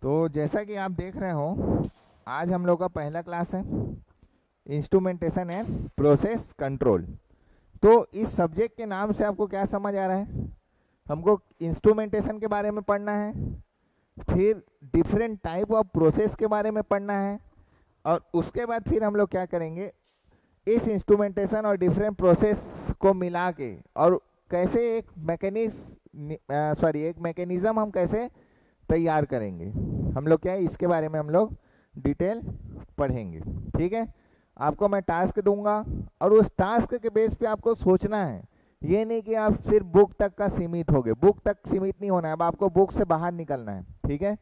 तो जैसा कि आप देख रहे हो, आज हम लोग का पहला क्लास है इंस्ट्रूमेंटेशन एंड प्रोसेस कंट्रोल। तो इस सब्जेक्ट के नाम से आपको क्या समझ आ रहा है? हमको इंस्ट्रूमेंटेशन के बारे में पढ़ना है, फिर डिफरेंट टाइप ऑफ प्रोसेस के बारे में पढ़ना है, और उसके बाद फिर हम लोग क्या करेंगे, इस इंस्ट्रूमेंटेशन और डिफरेंट प्रोसेस को मिला के और कैसे एक मैकेनिज्म हम कैसे तैयार करेंगे, हम लोग क्या है इसके बारे में हम लोग डिटेल पढ़ेंगे। ठीक है, आपको मैं टास्क दूंगा और उस टास्क के बेस पे आपको सोचना है। ये नहीं कि आप सिर्फ बुक तक का सीमित हो गए, बुक तक सीमित नहीं होना है, अब आपको बुक से बाहर निकलना है। ठीक है,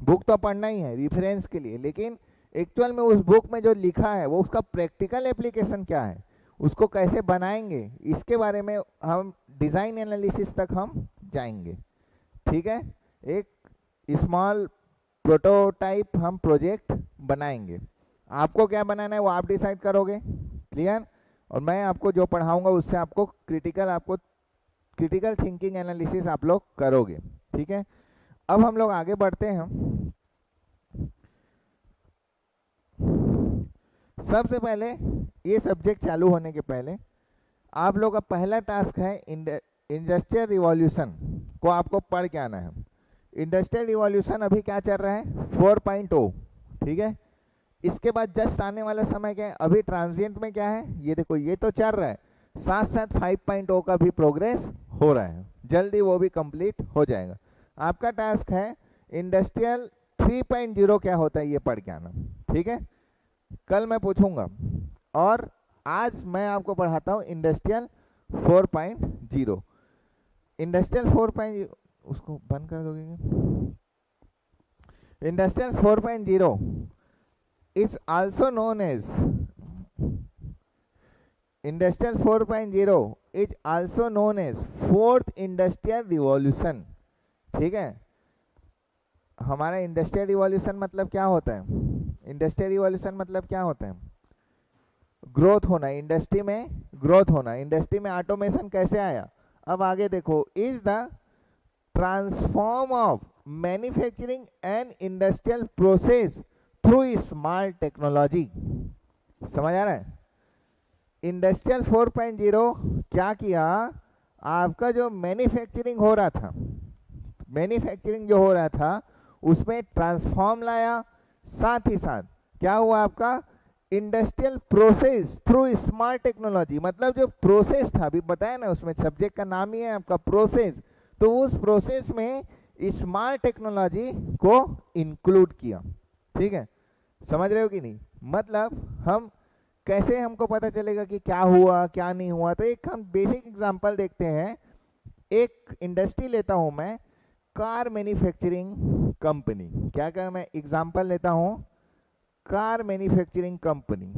बुक तो पढ़ना ही है रिफरेंस के लिए, लेकिन एक्चुअल में उस बुक में जो लिखा है वो उसका प्रैक्टिकल एप्लीकेशन क्या है, उसको कैसे बनाएंगे, इसके बारे में हम डिज़ाइन एनालिसिस तक हम जाएंगे। ठीक है, एक स्मॉल प्रोटोटाइप हम प्रोजेक्ट बनाएंगे। आपको क्या बनाना है वो आप डिसाइड करोगे, क्लियर। और मैं आपको जो पढ़ाऊंगा उससे आपको क्रिटिकल थिंकिंग एनालिसिस आप लोग करोगे। ठीक है, अब हम लोग आगे बढ़ते हैं। सबसे पहले ये सब्जेक्ट चालू होने के पहले आप लोग का पहला टास्क है इंडस्ट्रियल रिवॉल्यूशन को आपको पढ़ के आना है। इंडस्ट्रियल रिवॉल्यूशन अभी क्या चल रहा है, 4.0। ठीक है, इसके बाद जस्ट आने वाला समय क्या है, अभी ट्रांजिएंट में क्या है, ये देखो ये तो चल रहा है, साथ साथ 5.0 का भी प्रोग्रेस हो रहा है, जल्दी वो भी कंप्लीट हो जाएगा। आपका टास्क है इंडस्ट्रियल 3.0 क्या होता है ये पढ़ के आना। ठीक है, कल मैं पूछूंगा और आज मैं आपको पढ़ाता हूँ इंडस्ट्रियल 4.0। इंडस्ट्रियल 4.0 उसको बंद कर दोगे? Industrial 4.0 is also known as Industrial 4.0 is also known as fourth industrial revolution. ठीक है, हमारा इंडस्ट्रियल रिवॉल्यूशन मतलब क्या होता है, इंडस्ट्रियल रिवॉल्यूशन मतलब क्या होता है, ग्रोथ होना, इंडस्ट्री में ग्रोथ होना। इंडस्ट्री में ऑटोमेशन कैसे आया, अब आगे देखो, is the transform of manufacturing and industrial process through smart technology. समझ आ रहा है? इंडस्ट्रियल 4.0 क्या किया, आपका जो मैन्युफैक्चरिंग हो रहा था, मैन्युफैक्चरिंग जो हो रहा था उसमें ट्रांसफॉर्म लाया, साथ ही साथ क्या हुआ आपका industrial process through smart technology. मतलब जो प्रोसेस था, अभी बताया ना, उसमें सब्जेक्ट का नाम ही है आपका प्रोसेस, तो उस प्रोसेस में स्मार्ट टेक्नोलॉजी को इंक्लूड किया। ठीक है, समझ रहे हो कि नहीं? मतलब हम कैसे, हमको पता चलेगा कि क्या हुआ क्या नहीं हुआ, तो एक हम बेसिक एग्जांपल देखते हैं। एक इंडस्ट्री लेता हूं मैं, कार मैन्युफैक्चरिंग कंपनी, क्या क्या मैं एग्जांपल लेता हूं, car manufacturing company.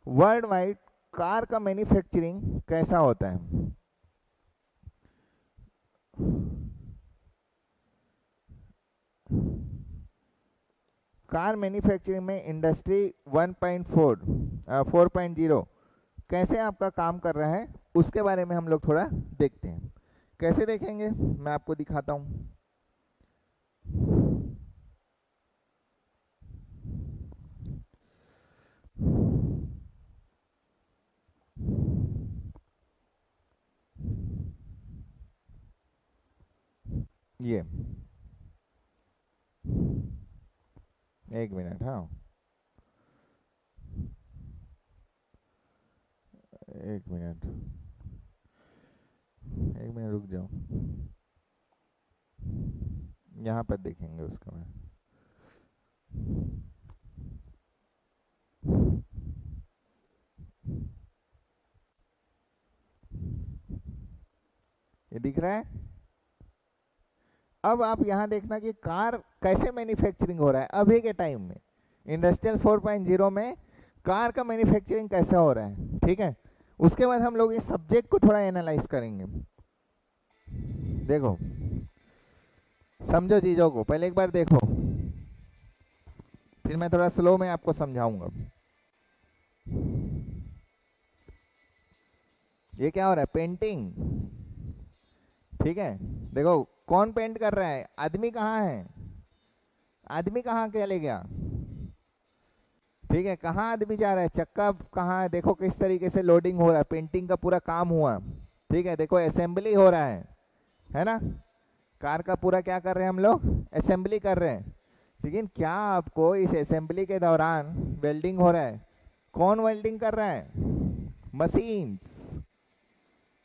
World wide car का मैन्युफैक्चरिंग कैसा होता है, कार मैन्युफैक्चरिंग में इंडस्ट्री 4.0 कैसे आपका काम कर रहा है, उसके बारे में हम लोग थोड़ा देखते हैं। कैसे देखेंगे मैं आपको दिखाता हूं। ये एक मिनट, हाँ एक मिनट, एक मिनट रुक जाओ, यहाँ पर देखेंगे उसका मैं। ये दिख रहा है? अब आप यहाँ देखना कि कार कैसे मैन्युफैक्चरिंग हो रहा है अभी के टाइम में। इंडस्ट्रियल 4.0 में कार का मैन्युफैक्चरिंग कैसा हो रहा है। ठीक है, उसके बाद हम लोग इस सब्जेक्ट को थोड़ा एनालाइज करेंगे। देखो, समझो चीजों को, पहले एक बार देखो, फिर मैं थोड़ा स्लो में आपको समझाऊंगा। ये क्या हो रहा है, पेंटिंग। ठीक है, देखो कौन पेंट कर रहा है, आदमी कहाँ है, आदमी कहाँ के ले गया, ठीक है, कहाँ आदमी जा रहा है, चक्का कहाँ है, देखो किस तरीके से लोडिंग हो रहा है, पेंटिंग का पूरा काम हुआ, ठीक है, देखो असेंबली हो रहा है ना, कार का पूरा क्या कर रहे हैं हम लोग, असेंबली कर रहे हैं। लेकिन क्या आपको इस असेंबली के दौरान वेल्डिंग हो रहा है, कौन वेल्डिंग कर रहा है,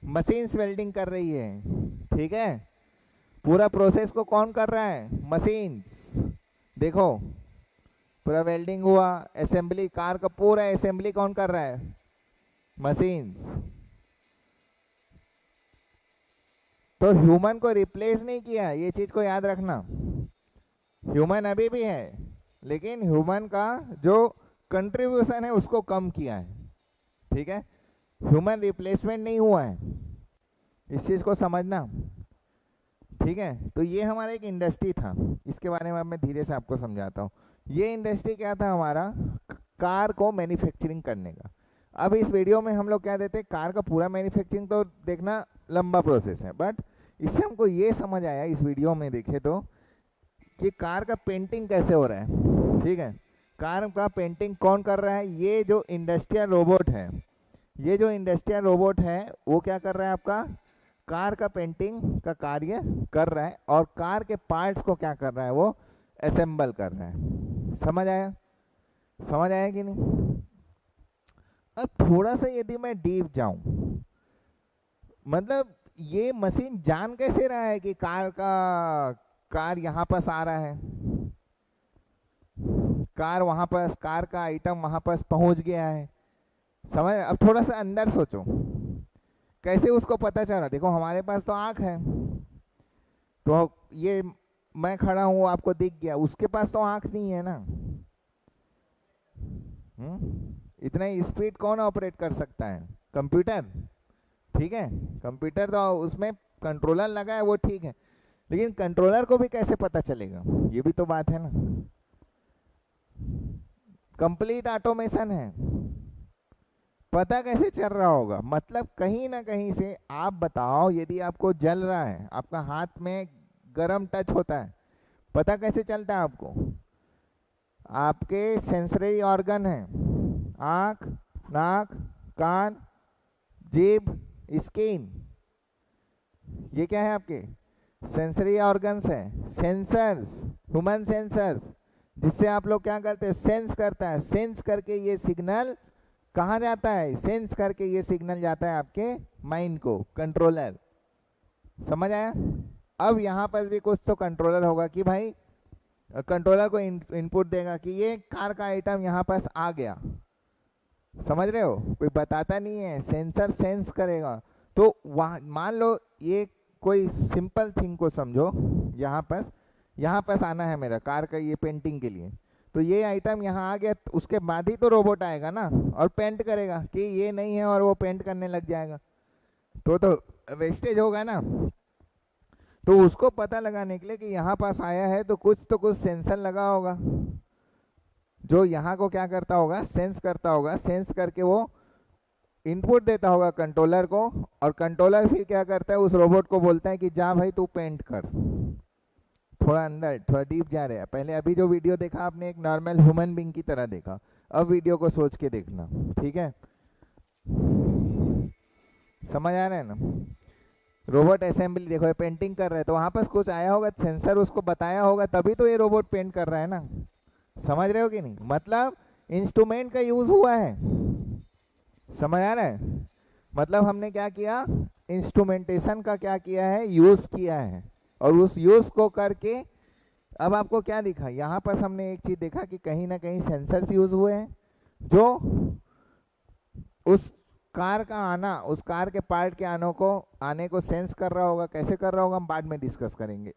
मशीन्स वेल्डिंग कर रही है, ठीक है, पूरा प्रोसेस को कौन कर रहा है, मशीन्स। देखो पूरा वेल्डिंग हुआ, असेंबली, कार का पूरा असेंबली कौन कर रहा है, मशीन्स। तो ह्यूमन को रिप्लेस नहीं किया, ये चीज को याद रखना, ह्यूमन अभी भी है, लेकिन ह्यूमन का जो कंट्रीब्यूशन है उसको कम किया है, ठीक है, ह्यूमन रिप्लेसमेंट नहीं हुआ है, इस चीज को समझना, ठीक है। तो ये हमारा एक इंडस्ट्री था, इसके बारे में मैं धीरे से आपको समझाता हूँ। ये इंडस्ट्री क्या था हमारा, कार को मैन्युफैक्चरिंग करने का। अब इस वीडियो में हम लोग क्या देते हैं, कार का पूरा मैन्युफैक्चरिंग तो देखना लंबा प्रोसेस है, बट इससे हमको ये समझ आया इस वीडियो में देखे तो कि कार का पेंटिंग कैसे हो रहा है, ठीक है, कार का पेंटिंग कौन कर रहा है, ये जो इंडस्ट्रियल रोबोट है, ये जो इंडस्ट्रियल रोबोट है वो क्या कर रहा है, आपका कार का पेंटिंग का कार्य कर रहा है, और कार के पार्ट्स को क्या कर रहा है, वो असेंबल कर रहा है। समझ आया कि नहीं। अब थोड़ा सा यदि मैं डीप जाऊं, मतलब ये मशीन जान कैसे रहा है कि कार यहाँ पास आ रहा है, कार वहां पास, कार का आइटम वहां पास पहुंच गया है, समझ। अब थोड़ा सा अंदर सोचो, कैसे उसको पता चला, देखो हमारे पास तो आँख है, तो ये मैं खड़ा हूँ आपको दिख गया, उसके पास तो आँख नहीं है ना, इतना स्पीड कौन ऑपरेट कर सकता है, कंप्यूटर, ठीक है, कंप्यूटर तो उसमें कंट्रोलर लगा है वो ठीक है, लेकिन कंट्रोलर को भी कैसे पता चलेगा, ये भी तो बात है ना। कंप्लीट ऑटोमेशन है, पता कैसे चल रहा होगा, मतलब कहीं ना कहीं से आप बताओ, यदि आपको जल रहा है, आपका हाथ में गरम टच होता है, पता कैसे चलता है आपको, आपके सेंसरी ऑर्गन है, आँख, नाक, कान, जीभ, स्किन, ये क्या है आपके सेंसरी ऑर्गन्स है, सेंसर्स, ह्यूमन सेंसर्स, जिससे आप लोग क्या करते हैं, सेंस करता है, सेंस करके ये सिग्नल कहाँ जाता है, सेंस करके ये सिग्नल जाता है आपके माइंड को, कंट्रोलर। समझ आया। अब यहाँ पर भी कुछ तो कंट्रोलर होगा कि भाई कंट्रोलर को इनपुट देगा कि ये कार का आइटम यहाँ पास आ गया, समझ रहे हो, कोई बताता नहीं है, सेंसर सेंस करेगा। तो वहाँ मान लो ये कोई सिंपल थिंग को समझो, यहाँ पास आना है मेरा कार का ये पेंटिंग के लिए, तो ये आइटम यहाँ आ गया, तो उसके बाद ही तो रोबोट आएगा ना और पेंट करेगा, कि ये नहीं है और वो पेंट करने लग जाएगा, तो वेस्टेज होगा ना। तो उसको पता लगाने के लिए कि यहाँ पास आया है, तो कुछ सेंसर लगा होगा जो यहाँ को क्या करता होगा, सेंस करता होगा, सेंस करके वो इनपुट देता होगा कंट्रोलर को, और कंट्रोलर फिर क्या करता है, उस रोबोट को बोलता है कि जा भाई तू पेंट कर। थोड़ा अंदर, थोड़ा डीप जा रहे हैं, पहले अभी जो वीडियो देखा आपने एक नॉर्मल ह्यूमन बीइंग की तरह देखा, अब वीडियो को सोच के देखना, ठीक है, समझ आ रहा है ना। रोबोट असेंबली देखो, ये पेंटिंग कर रहा है, तो वहाँ पर कुछ आया होगा, सेंसर उसको बताया होगा, तभी तो ये रोबोट पेंट कर रहा है ना, समझ रहे हो कि नहीं, मतलब इंस्ट्रूमेंट का यूज हुआ है, समझ आ रहा है, मतलब हमने क्या किया, इंस्ट्रूमेंटेशन का क्या किया है, यूज किया है, और उस यूज को करके अब आपको क्या दिखा, यहाँ पर हमने एक चीज देखा कि कहीं ना कहीं सेंसर्स यूज हुए हैं, जो उस कार का आना, उस कार के पार्ट के आने को सेंस कर रहा होगा, कैसे कर रहा होगा हम बाद में डिस्कस करेंगे।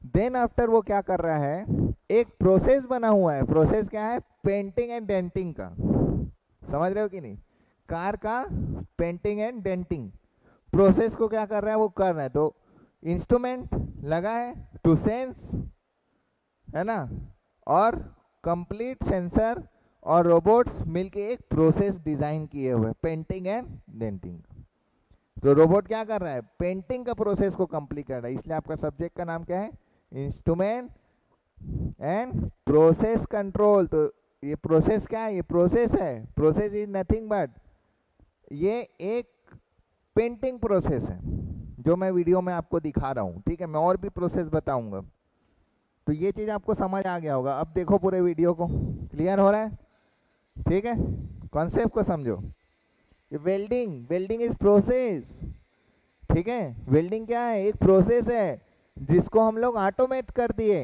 देन आफ्टर वो क्या कर रहा है, एक प्रोसेस बना हुआ है, प्रोसेस क्या है, पेंटिंग एंड डेंटिंग का, समझ रहे हो कि नहीं, कार का पेंटिंग एंड डेंटिंग प्रोसेस को क्या कर रहा है, वो कर रहा है। तो इंस्ट्रूमेंट लगा है टू सेंस, है ना, और कंप्लीट सेंसर और रोबोट्स मिलके एक प्रोसेस डिजाइन किए हुए, पेंटिंग एंड डेंटिंग। तो रोबोट क्या कर रहा है, पेंटिंग का प्रोसेस को कंप्लीट कर रहा है, इसलिए आपका सब्जेक्ट का नाम क्या है, इंस्ट्रूमेंट एंड प्रोसेस कंट्रोल। तो ये प्रोसेस क्या है? ये प्रोसेस है। प्रोसेस इज नथिंग बट ये एक पेंटिंग प्रोसेस है जो मैं वीडियो में आपको दिखा रहा हूँ। ठीक है, मैं और भी प्रोसेस बताऊंगा। तो ये चीज़ आपको समझ आ गया होगा। अब देखो पूरे वीडियो को, क्लियर हो रहा है? ठीक है, कॉन्सेप्ट को समझो। Welding, welding is process. ठीक है, वेल्डिंग क्या है? एक प्रोसेस है जिसको हम लोग ऑटोमेट कर दिए।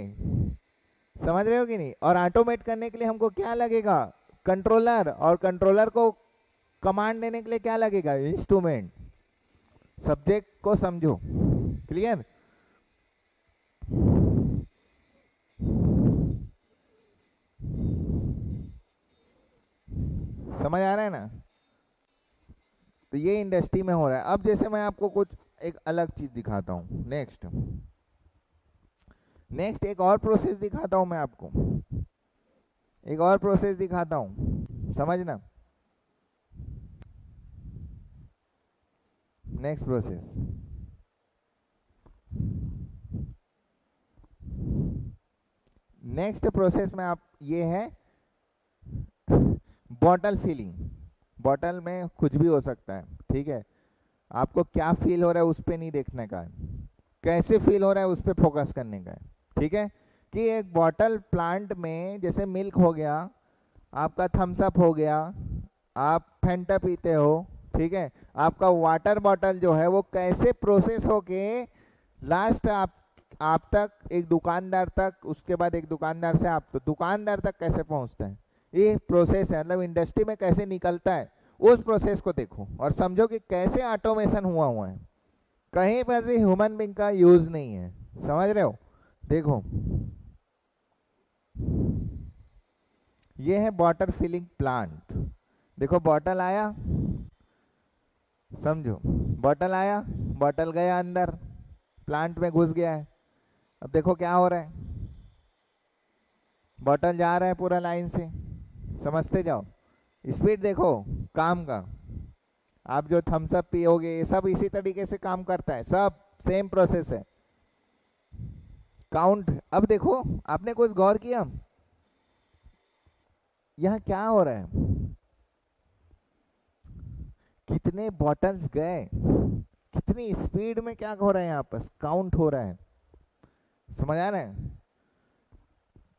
समझ रहे हो कि नहीं? और ऑटोमेट करने के लिए हमको क्या लगेगा? कंट्रोलर। और कंट्रोलर को कमांड देने के लिए क्या लगेगा? इंस्ट्रूमेंट। सब्जेक्ट को समझो, क्लियर? समझ आ रहा है ना? तो ये इंडस्ट्री में हो रहा है। अब जैसे मैं आपको कुछ एक अलग चीज दिखाता हूँ। नेक्स्ट एक और प्रोसेस दिखाता हूँ मैं आपको। एक और प्रोसेस दिखाता हूँ, समझना। नेक्स्ट प्रोसेस, नेक्स्ट प्रोसेस में आप ये है बॉटल फिलिंग। बॉटल में कुछ भी हो सकता है। ठीक है, आपको क्या फील हो रहा है उस पर नहीं देखने का है, कैसे फील हो रहा है उस पर फोकस करने का है। ठीक है, कि एक बॉटल प्लांट में जैसे मिल्क हो गया, आपका थम्स अप हो गया, आप फैंटा पीते हो। ठीक है, आपका वाटर बॉटल जो है वो कैसे प्रोसेस होके लास्ट आप तक, एक दुकानदार तक, उसके बाद एक दुकानदार से आप तो दुकानदार तक कैसे पहुंचता है, ये प्रोसेस है। मतलब इंडस्ट्री में कैसे निकलता है, उस प्रोसेस को देखो और समझो कि कैसे ऑटोमेशन हुआ है। कहीं पर भी ह्यूमन बीइंग का यूज नहीं है। समझ रहे हो? देखो, ये है वाटर फिलिंग प्लांट। देखो बॉटल आया, समझो, बॉटल आया, बॉटल गया अंदर, प्लांट में घुस गया है। अब देखो क्या हो रहा है, बॉटल जा रहा है पूरा लाइन से। समझते जाओ, स्पीड देखो काम का। आप जो थम्स अप पियोगे ये सब इसी तरीके से काम करता है, सब सेम प्रोसेस है। काउंट, अब देखो, आपने कुछ गौर किया यहाँ क्या हो रहा है? कितने बॉटल्स गए, कितनी स्पीड में क्या हो रहा है, यहाँ पर काउंट हो रहा है। समझ आ रहा है?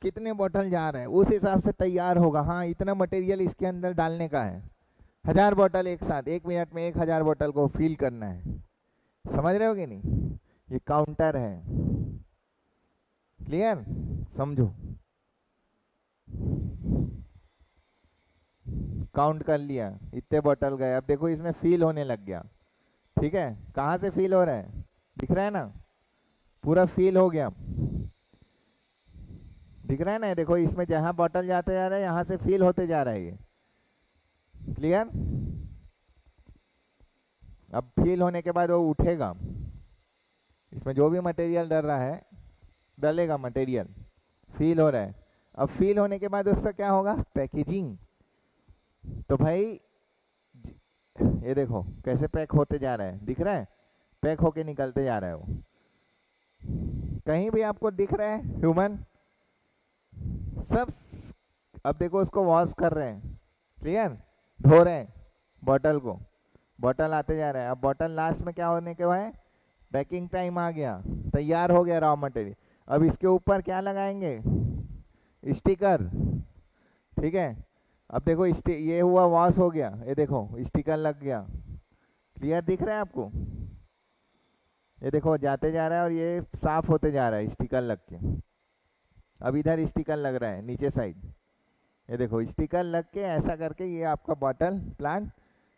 कितने बॉटल जा रहे हैं उस हिसाब से तैयार होगा। हाँ, इतना मटेरियल इसके अंदर डालने का है। 1000 बॉटल एक साथ, 1 मिनट में 1000 बॉटल को फिल करना है। समझ रहे हो कि नहीं? ये काउंटर है। क्लियर? समझो, काउंट कर लिया, इतने बॉटल गए। अब देखो इसमें फील होने लग गया। ठीक है, कहाँ से फील हो रहा है? दिख रहा है ना? पूरा फील हो गया, दिख रहा है ना? देखो इसमें जहाँ बॉटल जाते जा रहा है यहाँ से फील होते जा रहा है ये। क्लियर? अब फील होने के बाद वो उठेगा, इसमें जो भी मटेरियल डल रहा है डलेगा मटेरियल, फील हो रहा है। अब फील होने के बाद उसका क्या होगा? पैकेजिंग। तो भाई ये देखो कैसे पैक होते जा रहा है, दिख रहा है? पैक होके निकलते जा रहा है वो। कहीं भी आपको दिख रहा है ह्यूमन? सब। अब देखो उसको वॉश कर रहे हैं, क्लियर? धो रहे हैं बॉटल को, बॉटल आते जा रहा है। अब बॉटल लास्ट में क्या होने के बाद पैकिंग टाइम आ गया, तैयार हो गया रॉ मटेरियल। अब इसके ऊपर क्या लगाएंगे? स्टिकर। ठीक है, अब देखो ये हुआ, वॉश हो गया, ये देखो स्टिकर लग गया। क्लियर दिख रहा है आपको? ये देखो जाते जा रहा है और ये साफ होते जा रहा है स्टिकर लग के। अब इधर स्टिकर लग रहा है नीचे साइड, ये देखो स्टिकर लग के ऐसा करके ये आपका बॉटल प्लांट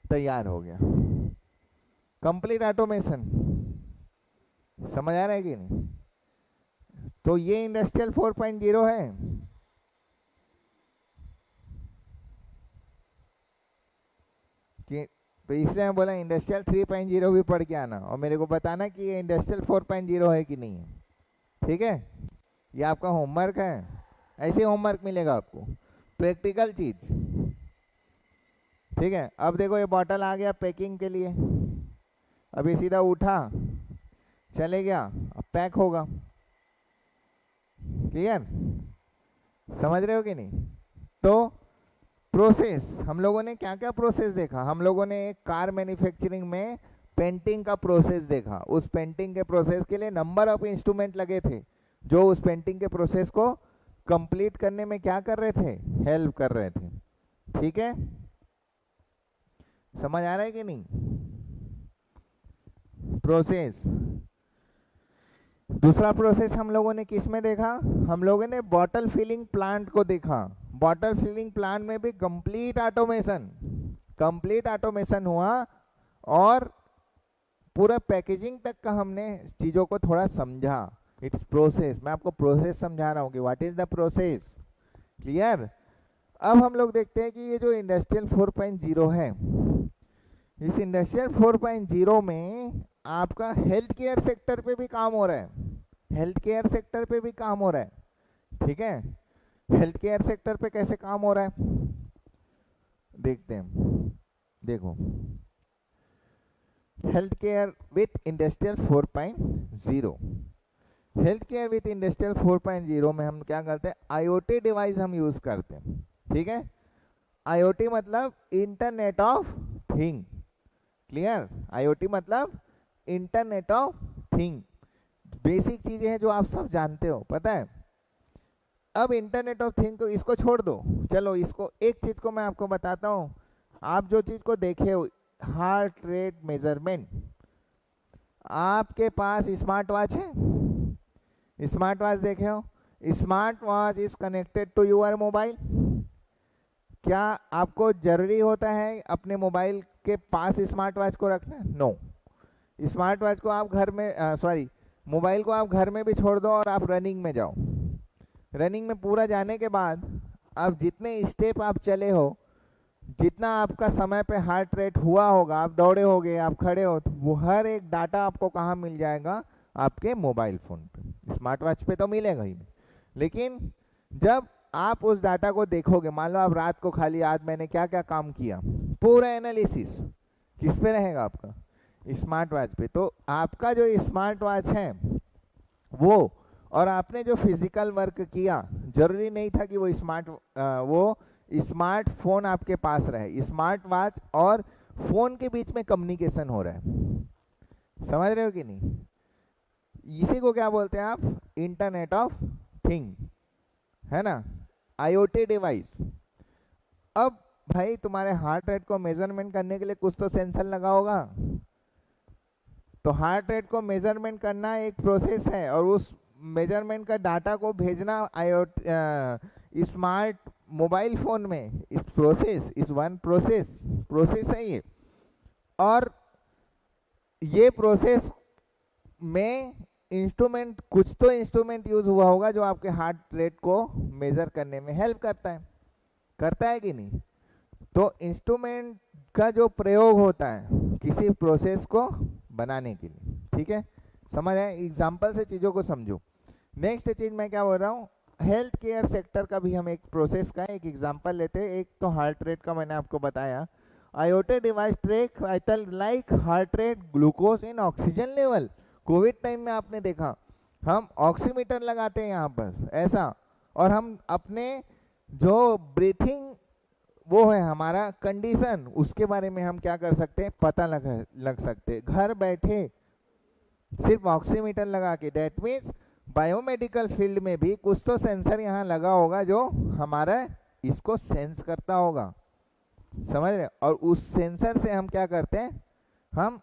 तैयार हो गया। Complete automation. समझ आ रहा है कि नहीं? तो ये इंडस्ट्रियल 4.0 है। कि तो इसलिए मैं बोला इंडस्ट्रियल 3.0 भी पढ़ के आना और मेरे को बताना कि ये इंडस्ट्रियल 4.0 है कि नहीं है। ठीक है, ये आपका होमवर्क है, ऐसे होमवर्क मिलेगा आपको, प्रैक्टिकल चीज। ठीक है, अब देखो ये बॉटल आ गया पैकिंग के लिए। अब ये सीधा उठा, चले गया, अब पैक होगा। क्लियर? समझ रहे हो कि नहीं? तो प्रोसेस, हम लोगों ने क्या क्या प्रोसेस देखा? हम लोगों ने एक कार मैन्युफैक्चरिंग में पेंटिंग का प्रोसेस देखा। उस पेंटिंग के प्रोसेस के लिए नंबर ऑफ इंस्ट्रूमेंट लगे थे जो उस पेंटिंग के प्रोसेस को कंप्लीट करने में क्या कर रहे थे? हेल्प कर रहे थे। ठीक है, समझ आ रहा है कि नहीं? प्रोसेस। दूसरा प्रोसेस हम लोगों ने किस में देखा? हम लोगों ने बॉटल फिलिंग प्लांट को देखा। बॉटल फिलिंग प्लांट में भी कंप्लीट ऑटोमेशन हुआ और पूरा पैकेजिंग तक का हमने चीज़ों को थोड़ा समझा। इट्स प्रोसेस, मैं आपको प्रोसेस समझा रहा हूँ कि what is the process. Clear? अब हम लोग देखते हैं कि ये जो इंडस्ट्रियल 4.0 है, इस इंडस्ट्रियल 4.0 में आपका हेल्थ केयर सेक्टर पे भी काम हो रहा है। हेल्थ केयर सेक्टर पे भी काम हो रहा है। ठीक है, हेल्थ केयर सेक्टर पे कैसे काम हो रहा है देखते हैं। देखो, health care with industrial 4.0। Health care with industrial 4.0 में हम क्या करते हैं? आईओटी डिवाइस हम यूज करते हैं। ठीक है, आईओटी मतलब internet of thing. Clear? IoT मतलब इंटरनेट ऑफ थिंग, बेसिक चीजें हैं जो आप सब जानते हो, पता है। अब इंटरनेट ऑफ थिंग को इसको छोड़ दो, चलो इसको एक चीज को मैं आपको बताता हूँ। आप जो चीज को देखे हो, हार्ट रेट मेजरमेंट, आपके पास स्मार्ट वॉच है? स्मार्ट वॉच देखे हो? Smart watch is connected to your mobile. क्या आपको जरूरी होता है अपने मोबाइल के पास स्मार्ट वॉच को रखना? नो। स्मार्ट वॉच को आप घर में मोबाइल को आप घर में भी छोड़ दो और आप रनिंग में जाओ। रनिंग में पूरा जाने के बाद अब जितने स्टेप आप चले हो, जितना आपका समय पे हार्ट रेट हुआ होगा, आप दौड़े होगे, आप खड़े हो, तो वो हर एक डाटा आपको कहाँ मिल जाएगा? आपके मोबाइल फ़ोन पे। स्मार्ट वॉच पे तो मिलेगा ही नहीं, लेकिन जब आप उस डाटा को देखोगे, मान लो आप रात को खाली आज मैंने क्या क्या काम किया, पूरा एनालिसिस किस पे रहेगा? आपका स्मार्ट वॉच पे। तो आपका जो स्मार्ट वॉच है वो, और आपने जो फिजिकल वर्क किया, जरूरी नहीं था कि वो स्मार्टफोन आपके पास रहे। स्मार्ट वॉच और फोन के बीच में कम्युनिकेशन हो रहा है। समझ रहे हो कि नहीं? इसी को क्या बोलते हैं आप? इंटरनेट ऑफ थिंग, है ना, आईओटी डिवाइस। अब भाई तुम्हारे हार्ट रेट को मेजरमेंट करने के लिए कुछ तो सेंसर लगा होगा। तो हार्ट रेट को मेजरमेंट करना एक प्रोसेस है, और उस मेजरमेंट का डाटा को भेजना स्मार्ट मोबाइल फोन में, इस प्रोसेस इस वन प्रोसेस है ये। और ये प्रोसेस में इंस्ट्रूमेंट, कुछ तो इंस्ट्रूमेंट यूज हुआ होगा जो आपके हार्ट रेट को मेजर करने में हेल्प करता है कि नहीं? तो इंस्ट्रूमेंट का जो प्रयोग होता है किसी प्रोसेस को बनाने के लिए। ठीक है, समझ आए? एग्जाम्पल से चीज़ों को समझो। नेक्स्ट चीज मैं क्या बोल रहा हूँ, हेल्थ केयर सेक्टर का भी हम एक प्रोसेस का एक एग्जांपल लेते हैं। एक तो हार्ट रेट का मैंने आपको बताया, IoT device track vital like heart rate, glucose in oxygen level. Covid time में आपने देखा, हम ऑक्सीमीटर लगाते हैं यहाँ पर ऐसा, और हम अपने जो ब्रीथिंग वो है हमारा कंडीशन, उसके बारे में हम क्या कर सकते हैं? पता लग सकते हैं घर बैठे सिर्फ ऑक्सीमीटर लगा के। दैट मीन्स बायोमेडिकल फील्ड में भी कुछ तो सेंसर यहाँ लगा होगा जो हमारा इसको सेंस करता होगा। समझ रहे? और उस सेंसर से हम क्या करते हैं? हम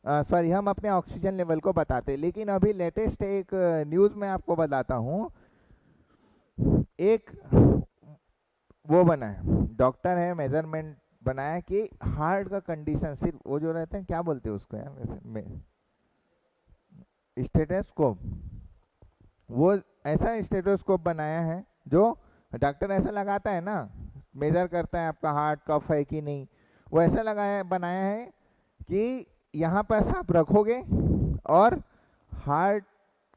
हम अपने ऑक्सीजन लेवल को बताते हैं। लेकिन अभी लेटेस्ट एक न्यूज़ में आपको बताता हूँ, एक वो बना है, डॉक्टर है, मेजरमेंट बनाया कि हार्ट का कंडीशन, सिर्फ वो जो रहते हैं क्या बोलते हैं उसको यार, स्टेथोस्कोप, वो ऐसा स्टेथोस्कोप बनाया है जो डॉक्टर ऐसा लगाता है ना, मेजर करता है आपका हार्ट कफ है कि नहीं। वो ऐसा बनाया है कि यहाँ पर आप रखोगे और हार्ट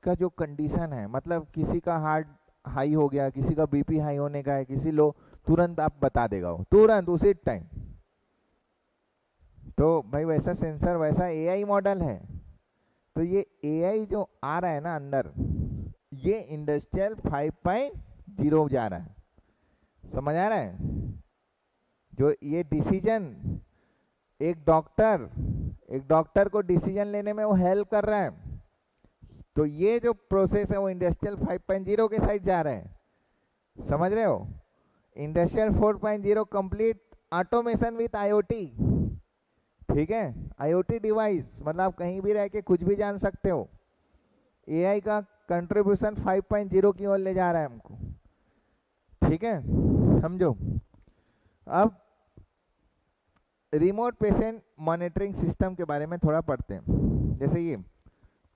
का जो कंडीशन है, मतलब किसी का हार्ट हाई हो गया, किसी का बीपी हाई होने का है, किसी लो, तुरंत आप बता देगा वो, तुरंत उसी टाइम। तो भाई वैसा सेंसर, वैसा एआई मॉडल है। तो ये एआई जो आ रहा है ना अंदर, ये इंडस्ट्रियल 5.0 जा रहा है। समझ आ रहा है? जो ये डिसीजन एक डॉक्टर को डिसीजन लेने में वो हेल्प कर रहा है, तो ये जो प्रोसेस है वो इंडस्ट्रियल 5.0 के साइड जा रहा है। समझ रहे हो? Industrial 4.0 complete automation with IoT. ठीक है, आईओटी डिवाइस मतलब आप कहीं भी रह के कुछ भी जान सकते हो। एआई का कंट्रीब्यूशन 5.0 की ओर ले जा रहा है हमको। ठीक है, समझो। अब रिमोट पेशेंट मॉनिटरिंग सिस्टम के बारे में थोड़ा पढ़ते हैं। जैसे ये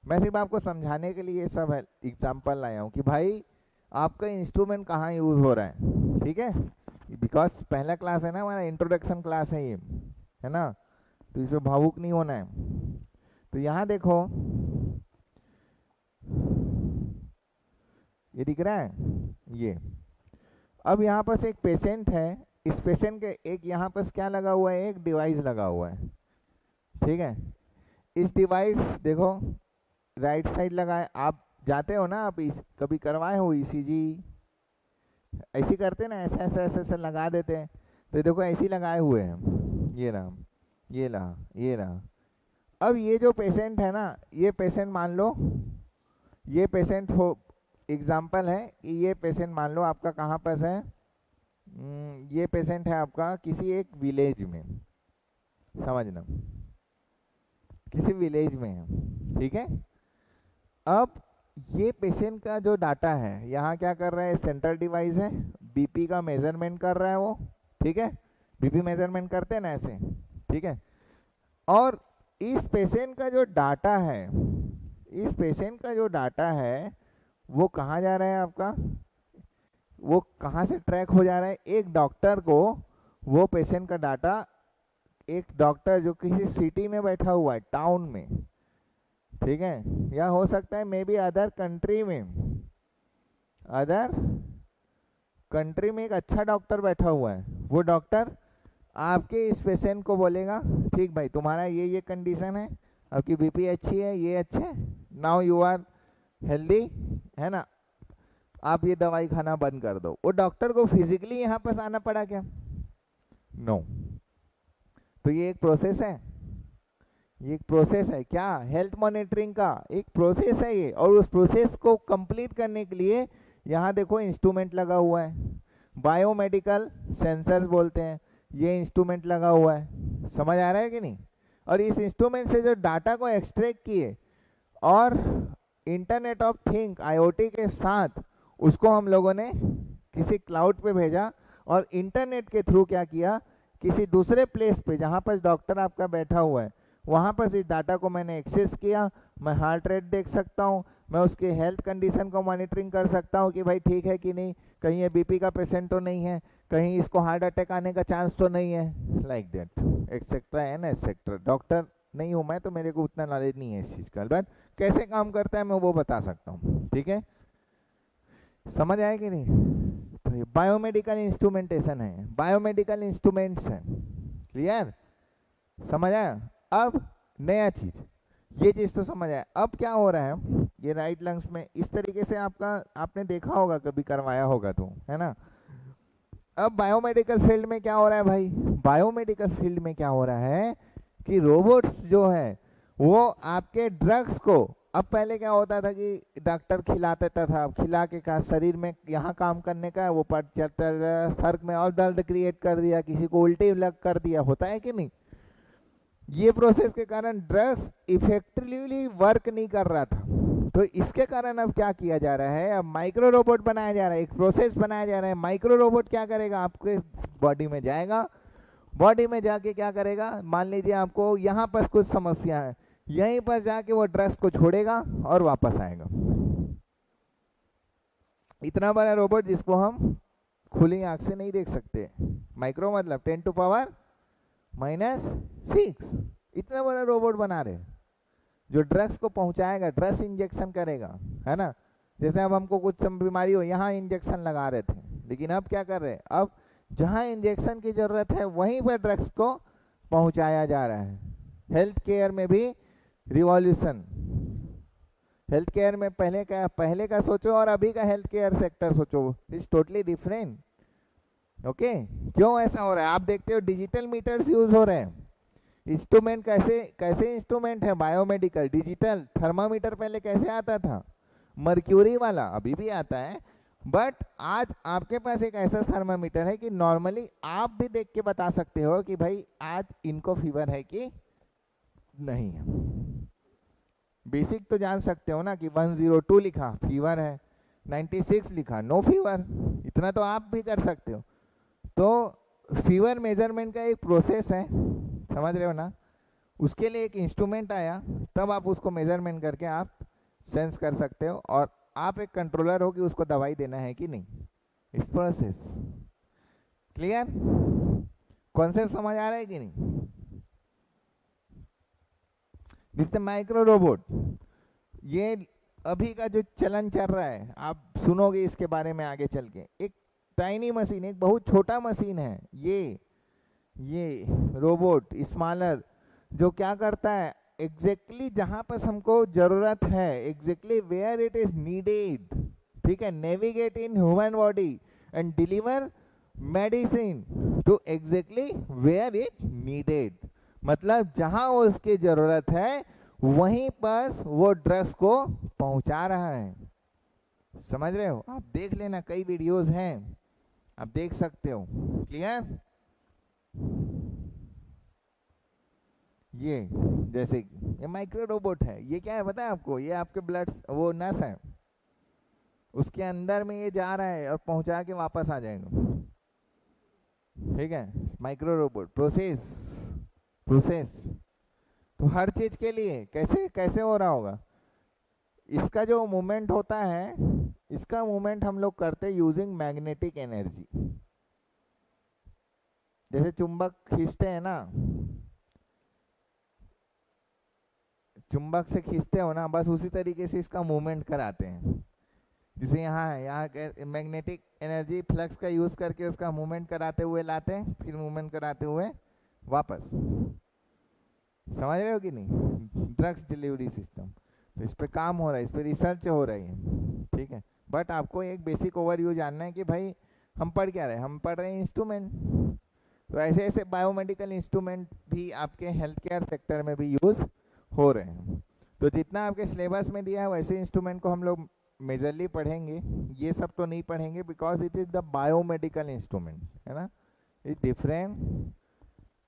मैं सिर्फ आपको समझाने के लिए ये सब एग्जाम्पल लाया हूँ कि भाई आपका इंस्ट्रूमेंट कहाँ यूज़ हो रहा है। ठीक है, बिकॉज पहला क्लास है ना हमारा, इंट्रोडक्शन क्लास है ये, है ना, तो इसमें भावुक नहीं होना है। तो यहाँ देखो ये दिख रहा है ये। अब यहाँ पर एक पेशेंट है, इस पेशेंट के एक यहाँ पर क्या लगा हुआ है, एक डिवाइस लगा हुआ है। ठीक है, इस डिवाइस देखो राइट साइड लगा है। आप जाते हो ना, आप कभी करवाए हो ईसीजी, ऐसे करते ना, ऐसे ऐसे ऐसे ऐसे लगा देते हैं। तो देखो ऐसे ही लगाए हुए हैं, ये रहा, ये रहा, ये रहा। अब ये जो पेशेंट है ना, ये पेशेंट मान लो, ये पेशेंट हो एग्जाम्पल है कि ये पेशेंट मान लो आपका कहाँ पर है, ये पेशेंट है आपका किसी एक विलेज में, समझना किसी विलेज में है। ठीक है, अब ये पेशेंट का जो डाटा है यहाँ क्या कर रहा है, सेंट्रल डिवाइस है, बीपी का मेजरमेंट कर रहा है वो। ठीक है, बीपी मेजरमेंट करते हैं ना ऐसे। ठीक है, और इस पेशेंट का जो डाटा है, इस पेशेंट का जो डाटा है वो कहाँ जा रहा है आपका, वो कहाँ से ट्रैक हो जा रहा है, एक डॉक्टर को वो पेशेंट का डाटा, एक डॉक्टर जो किसी सिटी में बैठा हुआ है, टाउन में, ठीक है, या हो सकता है मे बी अदर कंट्री में, अदर कंट्री में एक अच्छा डॉक्टर बैठा हुआ है। वो डॉक्टर आपके इस पेशेंट को बोलेगा, ठीक भाई तुम्हारा ये कंडीशन है, आपकी बीपी अच्छी है, ये अच्छा है, नाउ यू आर हेल्दी, है ना, आप ये दवाई खाना बंद कर दो। वो डॉक्टर को फिजिकली यहाँ पास आना पड़ा क्या? नो। तो ये एक प्रोसेस है, ये एक प्रोसेस है क्या, हेल्थ मॉनिटरिंग का एक प्रोसेस है ये। और उस प्रोसेस को कंप्लीट करने के लिए यहाँ देखो इंस्ट्रूमेंट लगा हुआ है, बायोमेडिकल सेंसर्स बोलते हैं, ये इंस्ट्रूमेंट लगा हुआ है। समझ आ रहा है कि नहीं? और इस इंस्ट्रूमेंट से जो डाटा को एक्सट्रैक्ट किए और इंटरनेट ऑफ थिंग आईओटी के साथ उसको हम लोगों ने किसी क्लाउड पे भेजा, और इंटरनेट के थ्रू क्या किया, किसी दूसरे प्लेस पे जहाँ पर डॉक्टर आपका बैठा हुआ है वहाँ पर इस डाटा को मैंने एक्सेस किया। मैं हार्ट रेट देख सकता हूँ, मैं उसके हेल्थ कंडीशन को मॉनिटरिंग कर सकता हूँ कि भाई ठीक है कि नहीं, कहीं ये बीपी का पेशेंट तो नहीं है, कहीं इसको हार्ट अटैक आने का चांस तो नहीं है, like that etcetera and etcetera. Doctor नहीं हूँ मैं, तो मेरे को उतना नॉलेज नहीं है इस चीज़ का, बट कैसे काम करता है मैं वो बता सकता हूँ। ठीक है, समझ आए कि नहीं? तो ये बायोमेडिकल इंस्ट्रूमेंटेशन है, बायोमेडिकल इंस्ट्रूमेंट्स है। क्लियर? समझ आया? अब नया चीज, ये चीज तो समझ आया। अब क्या हो रहा है, ये राइट लंग्स में इस तरीके से आपका आपने देखा होगा, कभी करवाया होगा तो, है ना। अब बायोमेडिकल फील्ड में क्या हो रहा है भाई, बायोमेडिकल फील्ड में क्या हो रहा है कि रोबोट्स जो है वो आपके ड्रग्स को, अब पहले क्या होता था कि डॉक्टर खिला देता था, खिला के कहा शरीर में यहाँ काम करने का, वो पट चलता सर में और दर्द क्रिएट कर दिया, किसी को उल्टी लग कर दिया, होता है कि नहीं। ये प्रोसेस के कारण ड्रग्स इफेक्टिवली वर्क नहीं कर रहा था, तो इसके कारण अब क्या किया जा रहा है, अब माइक्रो रोबोट बनाया जा रहा है, एक प्रोसेस बनाया जा रहा है। माइक्रो रोबोट क्या करेगा, आपके बॉडी में जाएगा, बॉडी में जाके क्या करेगा, मान लीजिए आपको यहाँ पर कुछ समस्या है, यहीं पर जाके वो ड्रग्स को छोड़ेगा और वापस आएगा। इतना बड़ा रोबोट जिसको हम खुली आंख से नहीं देख सकते, माइक्रो मतलब 10⁻⁻⁶, इतना बड़ा रोबोट बना रहे जो ड्रग्स को पहुंचाएगा, ड्रग्स इंजेक्शन करेगा, है ना। जैसे अब हमको कुछ बीमारी हो, यहाँ इंजेक्शन लगा रहे थे, लेकिन अब क्या कर रहे हैं, अब जहाँ इंजेक्शन की जरूरत है वहीं पर ड्रग्स को पहुंचाया जा रहा है। हेल्थ केयर में भी रिवॉल्यूशन, हेल्थ केयर में पहले का सोचो और अभी का हेल्थ केयर सेक्टर सोचो, इट्स टोटली डिफरेंट। ओके, क्यों ऐसा हो रहा है? आप देखते हो डिजिटल मीटर्स यूज हो रहे हैं। इंस्ट्रूमेंट कैसे कैसे इंस्ट्रूमेंट है बायोमेडिकल डिजिटल। थर्मामीटर पहले कैसे आता था? मर्क्यूरी वाला, अभी भी आता है, बट आज आपके पास एक ऐसा थर्मामीटर है कि नॉर्मली आप भी देख के बता सकते हो कि भाई आज इनको फीवर है कि नहीं है। बेसिक तो जान सकते हो ना कि 102 लिखा फीवर है, 96 लिखा नो फीवर, इतना तो आप भी कर सकते हो। तो फीवर मेजरमेंट का एक प्रोसेस है, समझ रहे हो ना? उसके लिए एक इंस्ट्रूमेंट आया, तब आप उसको मेजरमेंट करके आप सेंस कर सकते हो, और आप एक कंट्रोलर हो कि उसको दवाई देना है कि नहीं। इस प्रोसेस क्लियर? कॉन्सेप्ट समझ आ रहा है कि नहीं? This the micro robot. ये अभी का जो चलन चल रहा है, आप सुनोगे इसके बारे में आगे चल के। एक टाइनी मशीन, एक बहुत छोटा मशीन है ये रोबोट स्मॉलर, जो क्या करता है एग्जैक्टली जहां पर हमको जरूरत है, exactly where it is needed, ठीक है, navigate in human body and deliver medicine to exactly where it needed. मतलब जहां उसकी जरूरत है वहीं पर वो ड्रग्स को पहुंचा रहा है। समझ रहे हो? आप देख लेना, कई वीडियोस हैं, आप देख सकते हो। क्लियर? ये जैसे ये माइक्रो रोबोट है, ये क्या है पता है आपको? ये आपके ब्लड वो नस है, उसके अंदर में ये जा रहा है और पहुंचा के वापस आ जाएगा। ठीक है, माइक्रो रोबोट प्रोसेस तो हर चीज के लिए कैसे कैसे हो रहा होगा? इसका जो मूवमेंट होता है, इसका मूवमेंट हम लोग करते हैं यूजिंग मैग्नेटिक एनर्जी। जैसे चुंबक खींचते हैं ना, चुंबक से खींचते हो ना, बस उसी तरीके से इसका मूवमेंट कराते हैं। जैसे यहाँ है, यहाँ मैग्नेटिक एनर्जी फ्लक्स का यूज करके उसका मूवमेंट कराते हुए लाते हैं, फिर मूवमेंट कराते हुए वापस। समझ रहे हो कि नहीं? ड्रग्स डिलीवरी सिस्टम, तो इस पे काम हो रहा है, इस पे रिसर्च हो रही है। ठीक है, बट आपको एक बेसिक ओवरव्यू जानना है कि भाई हम पढ़ क्या रहे हैं? हम पढ़ रहे हैं इंस्ट्रूमेंट। तो ऐसे ऐसे बायोमेडिकल इंस्ट्रूमेंट भी आपके हेल्थ केयर सेक्टर में भी यूज हो रहे हैं। तो जितना आपके सिलेबस में दिया है वैसे इंस्ट्रूमेंट को हम लोग मेजरली पढ़ेंगे, ये सब तो नहीं पढ़ेंगे, because it is the biomedical instrument, है ना, इट डिफरेंट,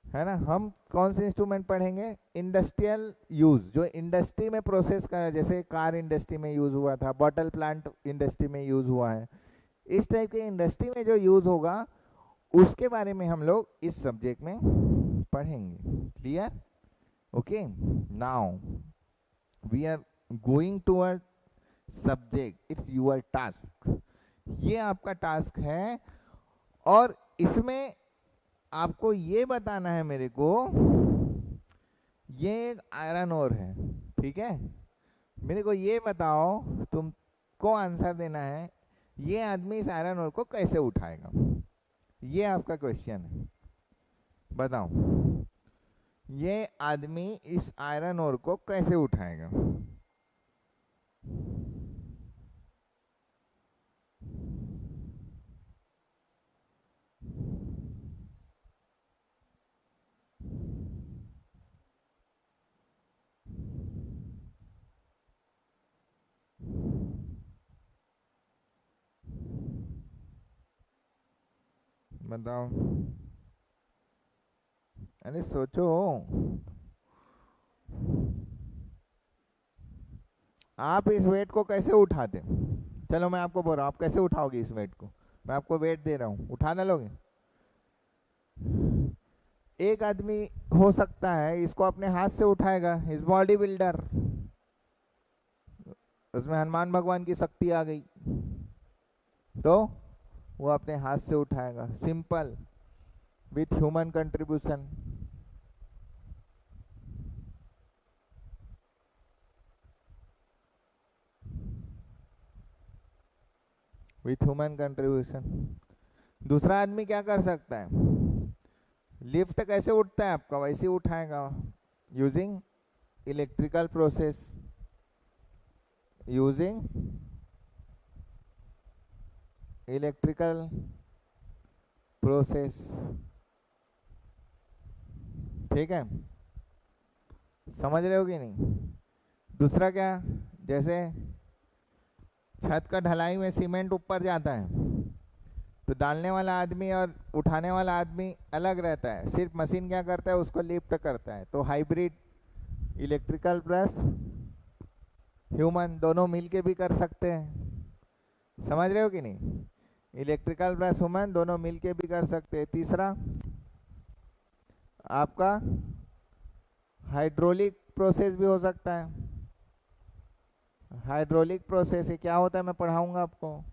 है ना। हम कौन से इंस्ट्रूमेंट पढ़ेंगे? इंडस्ट्रियल यूज, जो इंडस्ट्री में प्रोसेस कर, जैसे कार इंडस्ट्री में यूज हुआ था, बॉटल प्लांट इंडस्ट्री में यूज हुआ है, इस टाइप के इंडस्ट्री में जो यूज होगा उसके बारे में हम लोग इस सब्जेक्ट में पढ़ेंगे। Clear? Okay, now we are going toward subject, it's your task. ये आपका टास्क है, और इसमें आपको ये बताना है मेरे को, ये एक आयरन ओर है, ठीक है। मेरे को ये बताओ, तुमको आंसर देना है, ये आदमी इस आयरन ओर को कैसे उठाएगा? ये आपका क्वेश्चन है। बताओ, ये आदमी इस आयरन ओर को कैसे उठाएगा? बताओ, अरे सोचो। आप इस वेट को कैसे उठाते? चलो मैं आपको बोल रहा हूँ, आप कैसे उठाओगे इस वेट को? मैं आपको वेट दे रहा हूँ, उठा ना लोगे? एक आदमी हो सकता है इसको अपने हाथ से उठाएगा, इस बॉडी बिल्डर, उसमें हनुमान भगवान की शक्ति आ गई, तो वो अपने हाथ से उठाएगा, simple, with human contribution. With human contribution. दूसरा आदमी क्या कर सकता है? लिफ्ट कैसे उठता है आपका, वैसे उठाएगा, using electrical process. Using electrical process. ठीक है, समझ रहे हो कि नहीं। दूसरा क्या, जैसे छत का ढलाई में सीमेंट ऊपर जाता है तो डालने वाला आदमी और उठाने वाला आदमी अलग रहता है, सिर्फ मशीन क्या करता है, उसको लिफ्ट करता है। तो हाइब्रिड इलेक्ट्रिकल प्लस ह्यूमन दोनों मिलके भी कर सकते हैं, समझ रहे हो कि नहीं। इलेक्ट्रिकल प्लस ह्यूमन दोनों मिलके भी कर सकते हैं। तीसरा आपका हाइड्रोलिक प्रोसेस भी हो सकता है। हाइड्रोलिक प्रोसेस क्या होता है मैं पढ़ाऊंगा आपको।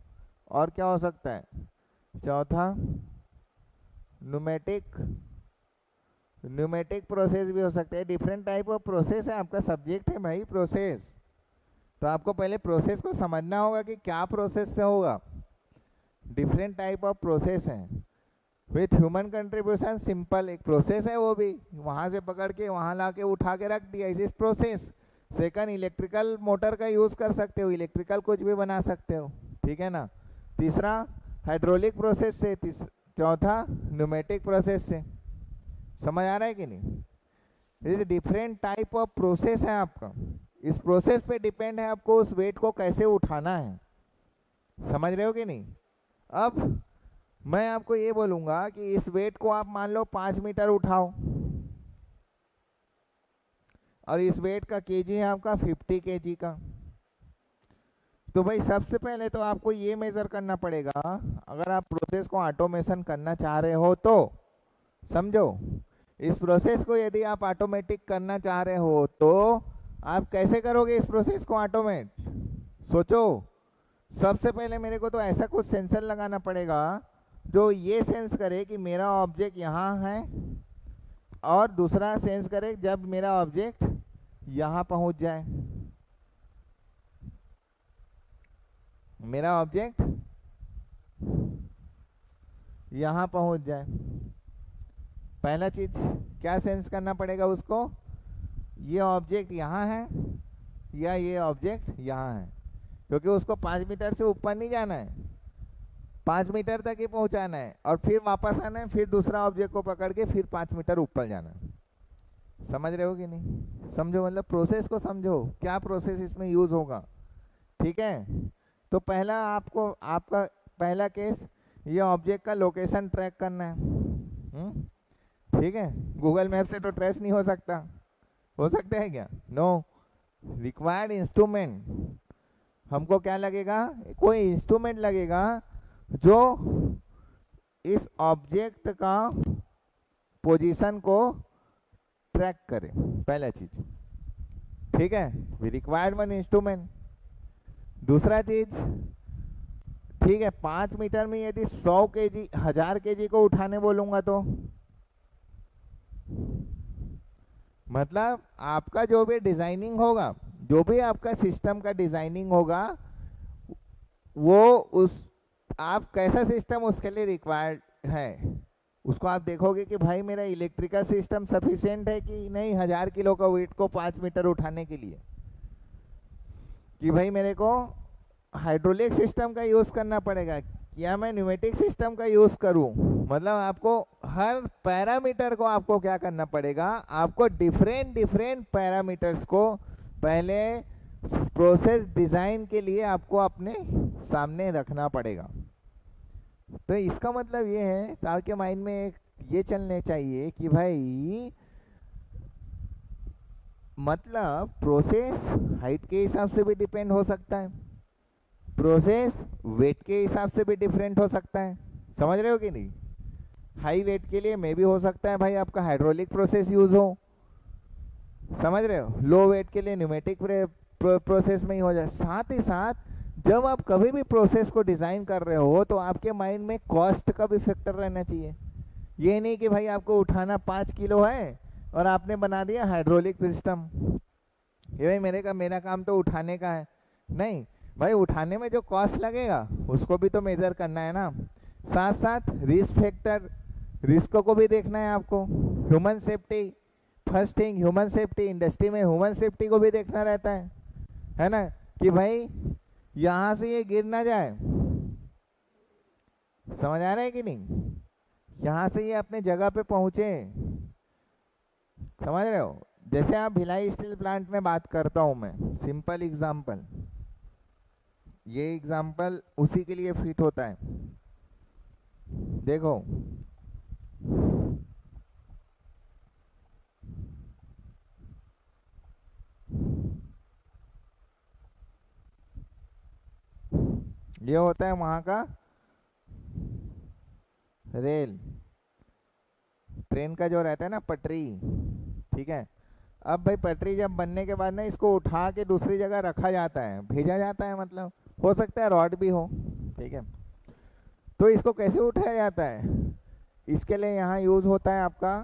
और क्या हो सकता है, चौथा न्यूमेटिक प्रोसेस भी हो सकता है। डिफरेंट टाइप ऑफ प्रोसेस है, आपका सब्जेक्ट है भाई प्रोसेस, तो आपको पहले प्रोसेस को समझना होगा कि क्या प्रोसेस से होगा। डिफरेंट टाइप ऑफ प्रोसेस हैं विथ ह्यूमन कंट्रीब्यूशन। सिंपल एक प्रोसेस है, वो भी वहाँ से पकड़ के वहाँ ला के उठा के रख दिया, it is process. Second, electrical motor का यूज़ कर सकते हो, इलेक्ट्रिकल कुछ भी बना सकते हो, ठीक है ना। तीसरा हाइड्रोलिक प्रोसेस से, चौथा न्यूमेटिक प्रोसेस से। समझ आ रहा है कि नहीं। It is different type of process है आपका, इस प्रोसेस पे डिपेंड है आपको उस वेट को कैसे उठाना है। समझ रहे हो कि नहीं। अब मैं आपको ये बोलूँगा कि इस वेट को आप मान लो 5 मीटर उठाओ और इस वेट का केजी है आपका 50 केजी का। तो भाई सबसे पहले तो आपको ये मेज़र करना पड़ेगा, अगर आप प्रोसेस को ऑटोमेशन करना चाह रहे हो तो समझो, इस प्रोसेस को यदि आप ऑटोमेटिक करना चाह रहे हो तो आप कैसे करोगे इस प्रोसेस को ऑटोमेट। सोचो, सबसे पहले मेरे को तो ऐसा कुछ सेंसर लगाना पड़ेगा जो ये सेंस करे कि मेरा ऑब्जेक्ट यहाँ है, और दूसरा सेंस करे जब मेरा ऑब्जेक्ट यहाँ पहुँच जाए, मेरा ऑब्जेक्ट यहाँ पहुँच जाए। पहला चीज क्या सेंस करना पड़ेगा उसको, ये ऑब्जेक्ट यहाँ है या ये ऑब्जेक्ट यहाँ है, क्योंकि उसको 5 मीटर से ऊपर नहीं जाना है, 5 मीटर तक ही पहुँचाना है और फिर वापस आना है, फिर दूसरा ऑब्जेक्ट को पकड़ के फिर 5 मीटर ऊपर जाना है। समझ रहे हो कि नहीं। समझो, मतलब प्रोसेस को समझो, क्या प्रोसेस इसमें यूज होगा। ठीक है, तो पहला आपका पहला केस, ये ऑब्जेक्ट का लोकेशन ट्रैक करना है। ठीक है, गूगल मैप से तो ट्रेस नहीं हो सकता, हो सकता है क्या, नो। रिक्वायर्ड इंस्ट्रूमेंट, हमको क्या लगेगा, कोई इंस्ट्रूमेंट लगेगा जो इस ऑब्जेक्ट का पोजीशन को ट्रैक करे, पहला चीज। ठीक है, वी रिक्वायर्ड वन इंस्ट्रूमेंट। दूसरा चीज, ठीक है, 5 मीटर में यदि 100 केजी 1000 केजी को उठाने बोलूंगा तो मतलब आपका जो भी डिजाइनिंग होगा, जो भी आपका सिस्टम का डिजाइनिंग होगा, वो उस आप कैसा सिस्टम उसके लिए रिक्वायर्ड है, उसको आप देखोगे कि भाई मेरा इलेक्ट्रिकल सिस्टम सफिशिएंट है कि नहीं 1000 किलो का वेट को 5 मीटर उठाने के लिए, कि भाई मेरे को हाइड्रोलिक सिस्टम का यूज़ करना पड़ेगा या मैं न्यूमेटिक सिस्टम का यूज़ करूं। मतलब आपको हर पैरामीटर को आपको क्या करना पड़ेगा, आपको डिफरेंट पैरामीटर्स को पहले प्रोसेस डिज़ाइन के लिए आपको अपने सामने रखना पड़ेगा। तो इसका मतलब ये है, ताकि माइंड में ये चलने चाहिए कि भाई मतलब प्रोसेस हाइट के हिसाब से भी डिपेंड हो सकता है, प्रोसेस वेट के हिसाब से भी डिफरेंट हो सकता है। समझ रहे हो कि नहीं। हाई वेट के लिए मे भी हो सकता है भाई आपका हाइड्रोलिक प्रोसेस यूज हो, समझ रहे हो। लो वेट के लिए न्यूमेटिक प्रोसेस में ही हो जाए। साथ ही साथ जब आप कभी भी प्रोसेस को डिज़ाइन कर रहे हो तो आपके माइंड में कॉस्ट का भी फैक्टर रहना चाहिए। ये नहीं कि भाई आपको उठाना 5 किलो है और आपने बना दिया हाइड्रोलिक सिस्टम, ये भाई मेरा काम तो उठाने का है। नहीं भाई, उठाने में जो कॉस्ट लगेगा उसको भी तो मेजर करना है ना। साथ साथ रिस्क फैक्टर, रिस्क को भी देखना है आपको। Human safety, first thing human safety, industry में ह्यूमन सेफ्टी को भी देखना रहता है ना। कि भाई यहाँ से ये गिर ना जाए। समझ आ रहा है कि नहीं? यहाँ से ये अपने जगह पे पहुँचे। समझ रहे हो? जैसे आप भिलाई स्टील प्लांट में बात करता हूँ मैं, सिंपल एग्जांपल, ये एग्जांपल उसी के लिए फिट होता है। देखो ये होता है वहाँ का रेल, ट्रेन का जो रहता है ना पटरी, ठीक है। अब भाई पटरी जब बनने के बाद ना इसको उठा के दूसरी जगह रखा जाता है, भेजा जाता है, मतलब हो सकता है रॉड भी हो, ठीक है। तो इसको कैसे उठाया जाता है? इसके लिए यहाँ यूज होता है आपका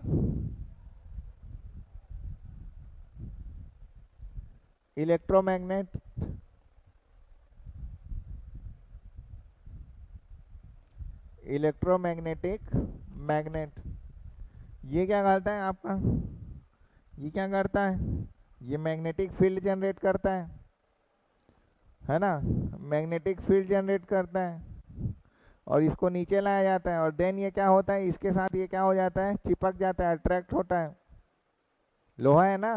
इलेक्ट्रोमैग्नेट, इलेक्ट्रोमैग्नेटिक मैग्नेट। ये क्या करता है आपका? ये क्या करता है? ये मैग्नेटिक फील्ड जनरेट करता है ना, मैग्नेटिक फील्ड जनरेट करता है, और इसको नीचे लाया जाता है, और देन ये क्या होता है, इसके साथ ये क्या हो जाता है, चिपक जाता है, अट्रैक्ट होता है। लोहा है ना,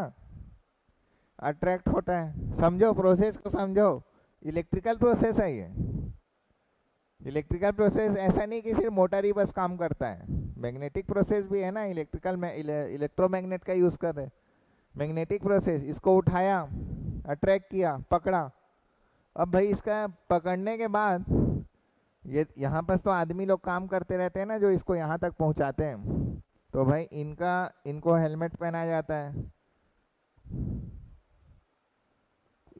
अट्रैक्ट होता है। समझो प्रोसेस को, समझो, इलेक्ट्रिकल प्रोसेस है ये। इलेक्ट्रिकल प्रोसेस ऐसा नहीं कि सिर्फ मोटर ही बस काम करता है, मैग्नेटिक प्रोसेस भी है ना। इलेक्ट्रिकल में इलेक्ट्रोमैग्नेट का यूज़ कर रहे हैं, मैग्नेटिक प्रोसेस। इसको उठाया, अट्रैक्ट किया, पकड़ा। अब भाई इसका पकड़ने के बाद ये यहाँ पर तो आदमी लोग काम करते रहते हैं ना, जो इसको यहाँ तक पहुँचाते हैं। तो भाई इनको हेलमेट पहनाया जाता है।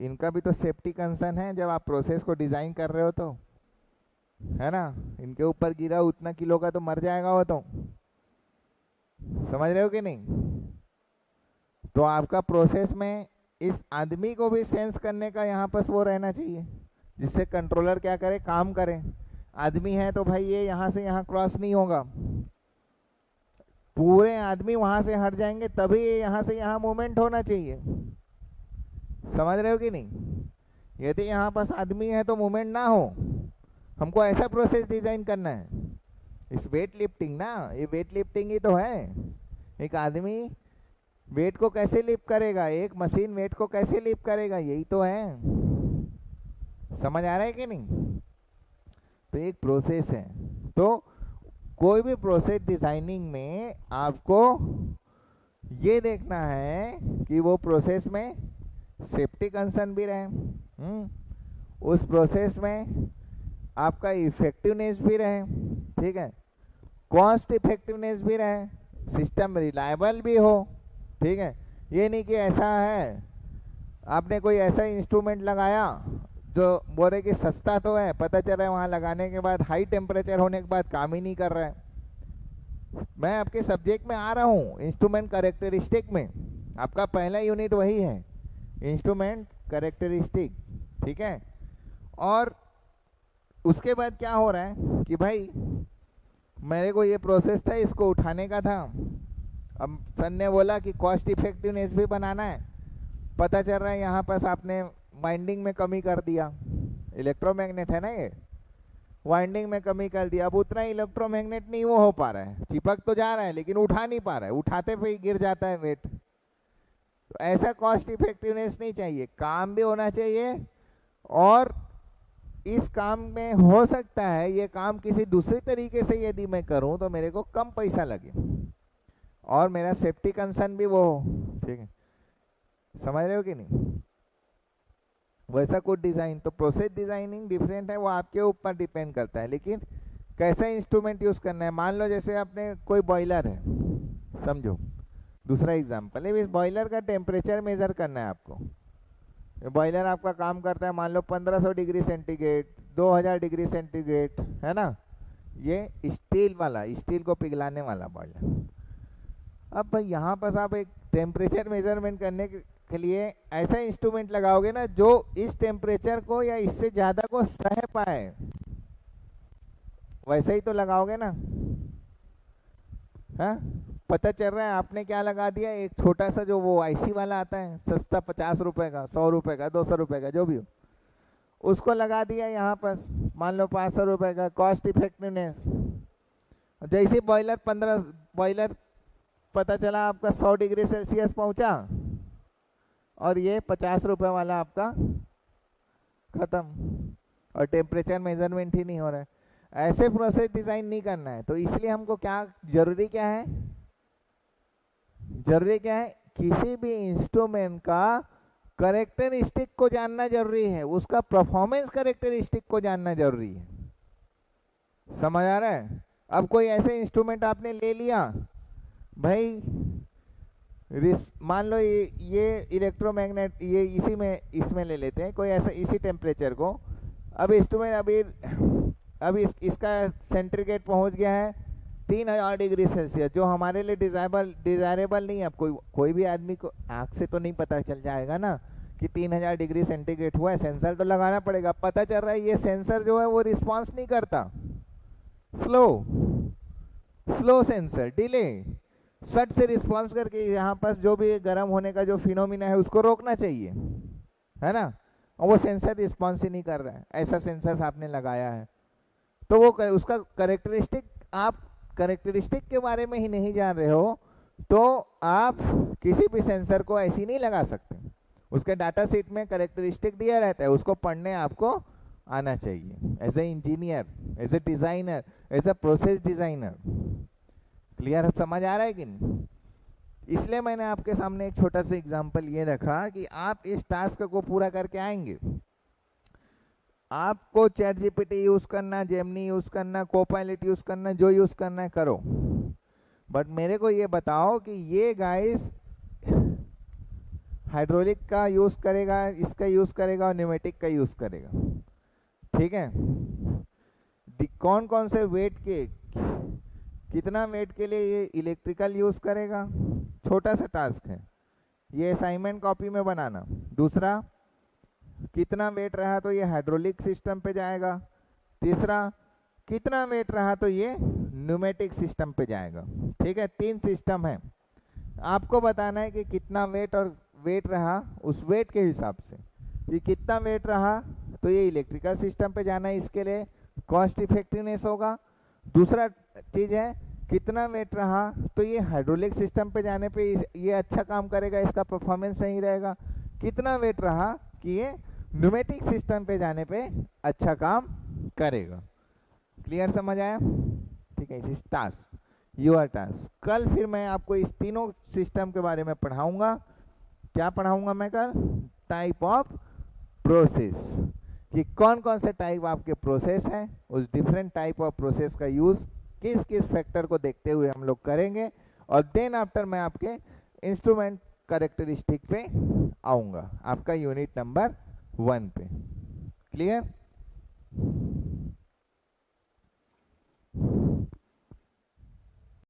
इनका भी तो सेफ्टी कंसर्न है जब आप प्रोसेस को डिज़ाइन कर रहे हो, तो है ना। इनके ऊपर गिरा उतना किलो का तो मर जाएगा वो तो। समझ रहे हो कि नहीं? तो आपका प्रोसेस में इस आदमी को भी सेंस करने का यहाँ पर वो रहना चाहिए, जिससे कंट्रोलर क्या करे, काम करे। आदमी है तो भाई ये यहाँ से यहाँ क्रॉस नहीं होगा, पूरे आदमी वहाँ से हट जाएंगे तभी ये यहाँ से यहाँ मूवमेंट होना चाहिए। समझ रहे हो कि नहीं? यदि यहाँ पास आदमी है तो मूवमेंट ना हो। हमको ऐसा प्रोसेस डिजाइन करना है। इस वेट लिफ्टिंग ना, ये वेट लिफ्टिंग ही तो है। एक आदमी वेट को कैसे लिफ्ट करेगा, एक मशीन वेट को कैसे लिफ्ट करेगा, यही तो है। समझ आ रहा है कि नहीं? तो एक प्रोसेस है। तो कोई भी प्रोसेस डिजाइनिंग में आपको ये देखना है कि वो प्रोसेस में सेफ्टी कंसर्न भी रहे, उस प्रोसेस में आपका इफेक्टिवनेस भी रहे, ठीक है, कॉस्ट इफेक्टिवनेस भी रहे, सिस्टम रिलायबल भी हो, ठीक है। ये नहीं कि ऐसा है आपने कोई ऐसा इंस्ट्रूमेंट लगाया जो बोल रहे कि सस्ता तो है, पता चल रहा है वहाँ लगाने के बाद हाई टेम्परेचर होने के बाद काम ही नहीं कर रहा है। मैं आपके सब्जेक्ट में आ रहा हूँ, इंस्ट्रूमेंट कैरेक्टरिस्टिक में। आपका पहला यूनिट वही है, इंस्ट्रूमेंट कैरेक्टरिस्टिक, ठीक है। और उसके बाद क्या हो रहा है कि भाई मेरे को ये प्रोसेस था, इसको उठाने का था। अब सर ने बोला कि कॉस्ट इफेक्टिवनेस भी बनाना है, पता चल रहा है यहाँ पर आपने वाइंडिंग में कमी कर दिया। इलेक्ट्रोमैग्नेट है ना ये, वाइंडिंग में कमी कर दिया। अब उतना इलेक्ट्रोमैग्नेट नहीं वो हो पा रहा है, चिपक तो जा रहा है लेकिन उठा नहीं पा रहा है, उठाते पे ही गिर जाता है वेट। तो ऐसा कॉस्ट इफेक्टिवनेस नहीं चाहिए, काम भी होना चाहिए। और इस काम में हो सकता है ये काम किसी दूसरे तरीके से यदि मैं करूं तो मेरे को कम पैसा लगे और मेरा सेफ्टी कंसर्न भी वो हो, ठीक है। समझ रहे हो कि नहीं? वैसा कुछ डिज़ाइन, तो प्रोसेस डिज़ाइनिंग डिफरेंट है, वो आपके ऊपर डिपेंड करता है। लेकिन कैसा इंस्ट्रूमेंट यूज़ करना है, मान लो जैसे आपने कोई बॉयलर है, समझो दूसरा एग्जांपल है, इस बॉयलर का टेम्परेचर मेज़र करना है आपको। बॉयलर आपका काम करता है मान लो 1500 डिग्री सेंटीग्रेड, 2000 डिग्री सेंटीग्रेड, है ना। ये स्टील वाला, स्टील को पिघलाने वाला बॉयलर। अब भाई यहाँ पर आप एक टेम्परेचर मेजरमेंट करने के लिए ऐसा इंस्ट्रूमेंट लगाओगे ना जो इस टेम्परेचर को या इससे ज़्यादा को सह पाए, वैसे ही तो लगाओगे ना। हाँ, पता चल रहा है आपने क्या लगा दिया, एक छोटा सा जो वो आईसी वाला आता है सस्ता, 50 रुपए का, 100 रुपए का, 200 रुपए का, जो भी हो, उसको लगा दिया यहाँ पर, मान लो 500 रुपये का कॉस्ट इफेक्टिवनेस। जैसे बॉयलर पता चला आपका 100 डिग्री सेल्सियस पहुँचा और ये 50 रुपये वाला आपका ख़त्म, और टेम्परेचर मेजरमेंट ही नहीं हो रहा है। ऐसे प्रोसेस डिज़ाइन नहीं करना है। तो इसलिए हमको जरूरी क्या है, किसी भी इंस्ट्रूमेंट का करेक्टरिस्टिक को जानना जरूरी है, उसका परफॉर्मेंस करेक्टरिस्टिक को जानना जरूरी है। समझ आ रहा है? अब कोई ऐसे इंस्ट्रूमेंट आपने ले लिया भाई, मान लो ये इलेक्ट्रोमैग्नेट, ये इसमें ले लेते हैं कोई ऐसा, इसी टेम्परेचर को। अब इंस्ट्रूमेंट अभी इसका सेंट्रीग्रेड पहुंच गया है 3000 डिग्री सेल्सियस, जो हमारे लिए डिजायरेबल नहीं है। अब कोई भी आदमी को आँख से तो नहीं पता चल जाएगा ना कि 3000 डिग्री सेंटीग्रेड हुआ है, सेंसर तो लगाना पड़ेगा। पता चल रहा है ये सेंसर जो है वो रिस्पांस नहीं करता, स्लो सेंसर, डिले, सट से रिस्पांस करके यहाँ पास जो भी गर्म होने का जो फिनोमिना है उसको रोकना चाहिए, है ना। और वो सेंसर रिस्पांस ही नहीं कर रहा है, ऐसा सेंसर आपने लगाया है। तो वो उसका करेक्टरिस्टिक, आप करेक्टरिस्टिक के बारे में ही नहीं जान रहे हो तो आप किसी भी सेंसर को ऐसी नहीं लगा सकते। उसके डाटा शीट में करेक्टरिस्टिक दिया रहता है, उसको पढ़ने आपको आना चाहिए as a engineer, as a designer, as a process designer. Clear समझ आ रहा है कि नहीं? इसलिए मैंने आपके सामने एक छोटा सा एग्जांपल ये रखा कि आप इस टास्क को पूरा करके आएंगे। आपको चैट जीपीटी यूज करना, जेमिनी यूज करना, कोपायलट यूज करना, जो यूज करना है करो, बट मेरे को ये बताओ कि ये गाइस हाइड्रोलिक का यूज करेगा, इसका यूज करेगा और न्यूमेटिक का यूज करेगा, ठीक है। कौन कौन से वेट के, कितना वेट के लिए ये इलेक्ट्रिकल यूज करेगा, छोटा सा टास्क है ये, असाइनमेंट कॉपी में बनाना। दूसरा, कितना वेट रहा तो ये हाइड्रोलिक सिस्टम पे जाएगा। तीसरा, कितना वेट रहा तो ये न्यूमेटिक सिस्टम पे जाएगा, ठीक है। 3 सिस्टम है, आपको बताना है कि कितना वेट और वेट रहा, उस वेट के हिसाब से कि कितना वेट रहा तो ये इलेक्ट्रिकल सिस्टम पे जाना है, इसके लिए कॉस्ट इफेक्टिवनेस होगा। दूसरा चीज है कितना वेट रहा तो ये हाइड्रोलिक सिस्टम पे जाने पे ये अच्छा काम करेगा, इसका परफॉर्मेंस सही रहेगा। कितना वेट रहा कि ये न्यूमेटिक सिस्टम पे जाने पे अच्छा काम करेगा। क्लियर समझ आया? ठीक है। इस टास्क, योर टास्क, कल फिर मैं आपको इस तीनों सिस्टम के बारे में पढ़ाऊंगा। क्या पढ़ाऊंगा मैं कल? टाइप ऑफ प्रोसेस, कि कौन कौन से टाइप आपके प्रोसेस हैं, उस डिफरेंट टाइप ऑफ प्रोसेस का यूज किस किस फैक्टर को देखते हुए हम लोग करेंगे, और देन आफ्टर मैं आपके इंस्ट्रूमेंट कैरेक्टरिस्टिक पे आऊंगा, आपका यूनिट नंबर 1 पे। क्लियर?